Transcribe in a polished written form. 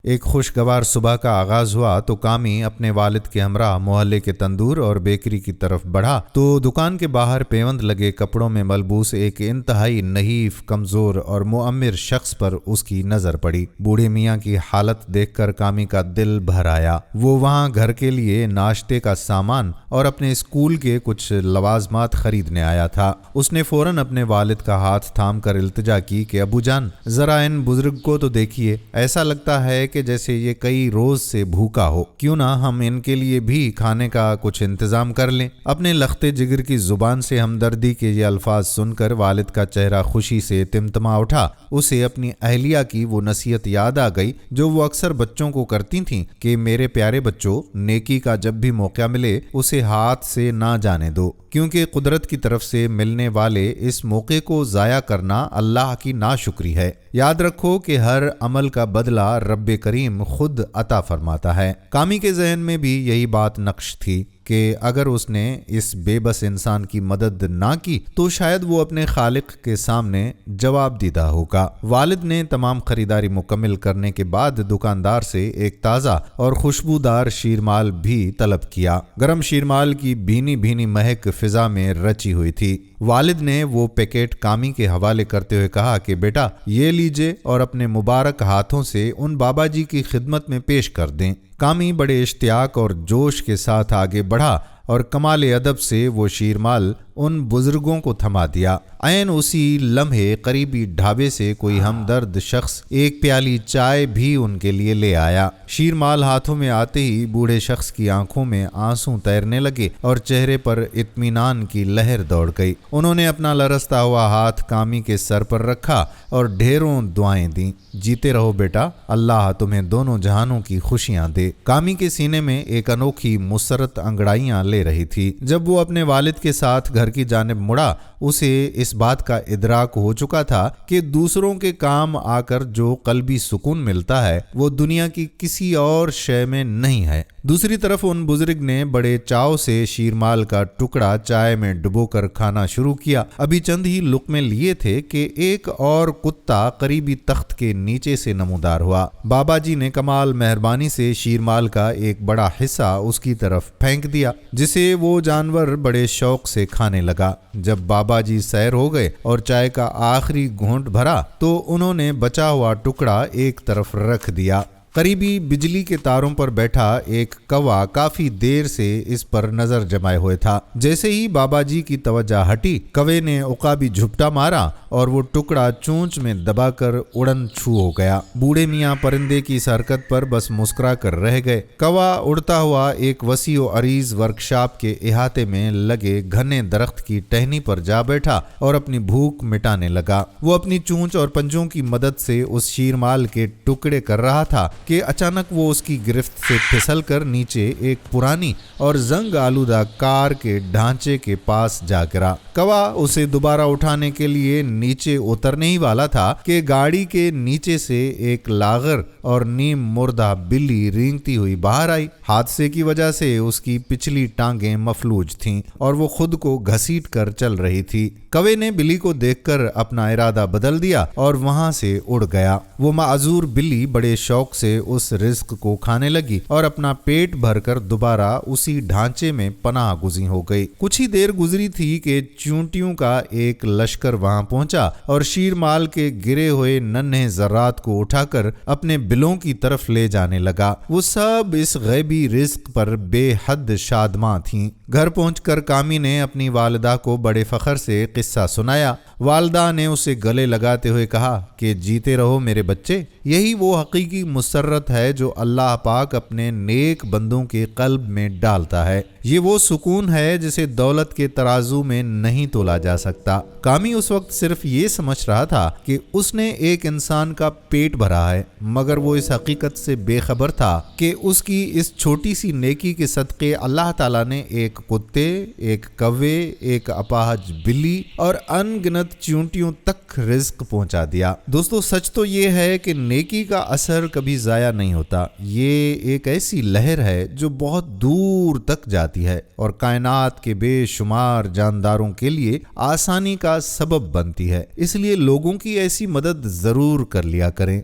ایک خوشگوار صبح کا آغاز ہوا تو کامی اپنے والد کے ہمراہ محلے کے تندور اور بیکری کی طرف بڑھا تو دکان کے باہر پیوند لگے کپڑوں میں ملبوس ایک انتہائی نحیف، کمزور اور معمر شخص پر اس کی نظر پڑی۔ بوڑھے میاں کی حالت دیکھ کر کامی کا دل بھر آیا۔ وہ وہاں گھر کے لیے ناشتے کا سامان اور اپنے اسکول کے کچھ لوازمات خریدنے آیا تھا۔ اس نے فوراً اپنے والد کا ہاتھ تھام کر التجا کی کہ ابو جان، ذرا ان بزرگ کو تو دیکھیے، ایسا لگتا ہے کہ جیسے یہ کئی روز سے بھوکا ہو، کیوں نہ ہم ان کے لیے بھی کھانے کا کچھ انتظام کر لیں۔ اپنے لختے جگر کی زبان سے ہمدردی کے یہ الفاظ سن کر والد کا چہرہ خوشی سے تمتما اٹھا۔ اسے اپنی اہلیہ کی وہ نصیحت یاد آ گئی جو وہ اکثر بچوں کو کرتی تھیں کہ میرے پیارے بچوں، نیکی کا جب بھی موقع ملے اسے ہاتھ سے نہ جانے دو، کیونکہ قدرت کی طرف سے ملنے والے اس موقع کو ضائع کرنا اللہ کی ناشکری ہے۔ یاد رکھو کہ ہر عمل کا بدلہ رب کریم خود عطا فرماتا ہے۔ کامی کے ذہن میں بھی یہی بات نقش تھی کہ اگر اس نے اس بے بس انسان کی مدد نہ کی تو شاید وہ اپنے خالق کے سامنے جواب دیدہ ہوگا۔ والد نے تمام خریداری مکمل کرنے کے بعد دکاندار سے ایک تازہ اور خوشبودار شیرمال بھی طلب کیا۔ گرم شیرمال کی بھینی بھینی مہک فضا میں رچی ہوئی تھی۔ والد نے وہ پیکٹ کامی کے حوالے کرتے ہوئے کہا کہ بیٹا، یہ لیجئے اور اپنے مبارک ہاتھوں سے ان بابا جی کی خدمت میں پیش کر دیں۔ کامی بڑے اشتیاق اور جوش کے ساتھ آگے بڑھا اور کمال ادب سے وہ شیرمال ان بزرگوں کو تھما دیا۔ عین اسی لمحے قریبی ڈھابے سے کوئی ہمدرد شخص ایک پیالی چائے بھی ان کے لیے لے آیا۔ شیرمال ہاتھوں میں آتے ہی بوڑھے شخص کی آنکھوں میں آنسو تیرنے لگے اور چہرے پر اطمینان کی لہر دوڑ گئی۔ انہوں نے اپنا لرزتا ہوا ہاتھ کامی کے سر پر رکھا اور ڈھیروں دعائیں دیں۔ جیتے رہو بیٹا، اللہ تمہیں دونوں جہانوں کی خوشیاں دے۔ کامی کے سینے میں ایک انوکھی مسرت انگڑائیاں لے رہی تھی۔ جب وہ اپنے والد کے ساتھ گھر کی جانب مڑا، اسے اس بات کا ادراک ہو چکا تھا کہ دوسروں کے کام آ کر جو قلبی سکون ملتا ہے وہ دنیا کی کسی اور شے میں نہیں ہے۔ دوسری طرف ان بزرگ نے بڑے چاو سے شیرمال کا ٹکڑا چائے میں ڈبو کر کھانا شروع کیا۔ ابھی چند ہی لقمے لیے تھے کہ ایک اور کتا قریبی تخت کے نیچے سے نمودار ہوا۔ بابا جی نے کمال مہربانی سے شیرمال کا ایک بڑا حصہ اس کی طرف پھینک دیا، جسے وہ جانور بڑے شوق سے کھانے لگا۔ جب بابا جی سیر ہو گئے اور چائے کا آخری گھونٹ بھرا تو انہوں نے بچا ہوا ٹکڑا ایک طرف رکھ دیا۔ قریبی بجلی کے تاروں پر بیٹھا ایک کوا کافی دیر سے اس پر نظر جمائے ہوئے تھا۔ جیسے ہی بابا جی کی توجہ ہٹی، کوے نے عقابی جھپٹا مارا اور وہ ٹکڑا چونچ میں دبا کر اڑن چھو ہو گیا۔ بوڑھے میاں پرندے کی اس حرکت پر بس مسکرا کر رہ گئے۔ کوا اڑتا ہوا ایک وسیع و عریض ورکشاپ کے احاطے میں لگے گھنے درخت کی ٹہنی پر جا بیٹھا اور اپنی بھوک مٹانے لگا۔ وہ اپنی چونچ اور پنجوں کی مدد سے اس شیرمال کے ٹکڑے کر رہا تھا کہ اچانک وہ اس کی گرفت سے پھسل کر نیچے ایک پرانی اور زنگ آلودہ کار کے ڈھانچے کے پاس جا گرا۔ کوا اسے دوبارہ اٹھانے کے لیے نیچے اترنے ہی والا تھا کہ گاڑی کے نیچے سے ایک لاغر اور نیم مردہ بلی رینگتی ہوئی باہر آئی۔ حادثے کی وجہ سے اس کی پچھلی ٹانگیں مفلوج تھیں اور وہ خود کو گھسیٹ کر چل رہی تھی۔ کوے نے بلی کو دیکھ کر اپنا ارادہ بدل دیا اور وہاں سے اڑ گیا۔ وہ معذور بلی بڑے شوق سے اس رزق کو کھانے لگی اور اپنا پیٹ بھر کر دوبارہ اسی ڈھانچے میں پناہ گزین ہو گئی۔ کچھ ہی دیر گزری تھی کہ چیونٹیوں کا ایک لشکر وہاں پہنچا اور شیرمال کے گرے ہوئے ننھے ذرات کو اٹھا کر اپنے بلوں کی طرف لے جانے لگا۔ وہ سب اس غیبی رزق پر بے حد شادماں تھیں۔ گھر پہنچ کر کامی نے اپنی والدہ کو بڑے فخر سے قصہ سنایا۔ والدہ نے اسے گلے لگاتے ہوئے کہا کہ جیتے رہو میرے بچے، یہی وہ حقیقی مسرت ہے جو اللہ پاک اپنے نیک بندوں کے قلب میں ڈالتا ہے۔ یہ وہ سکون ہے جسے دولت کے ترازو میں نہیں تولا جا سکتا۔ کامی اس وقت صرف یہ سمجھ رہا تھا کہ اس نے ایک انسان کا پیٹ بھرا ہے، مگر وہ اس حقیقت سے بے خبر تھا کہ اس کی اس چھوٹی سی نیکی کے صدقے اللہ تعالیٰ نے ایک کتے، ایک کوے، ایک اپاہج بلی اور ان گنت چیونٹیوں تک رزق پہنچا دیا۔ دوستو، سچ تو یہ ہے کہ نیکی کا اثر کبھی ضائع نہیں ہوتا۔ یہ ایک ایسی لہر ہے جو بہت دور تک جاتی ہے اور کائنات کے بے شمار جانداروں کے لیے آسانی کا سبب بنتی ہے۔ اس لیے لوگوں کی ایسی مدد ضرور کر لیا کریں۔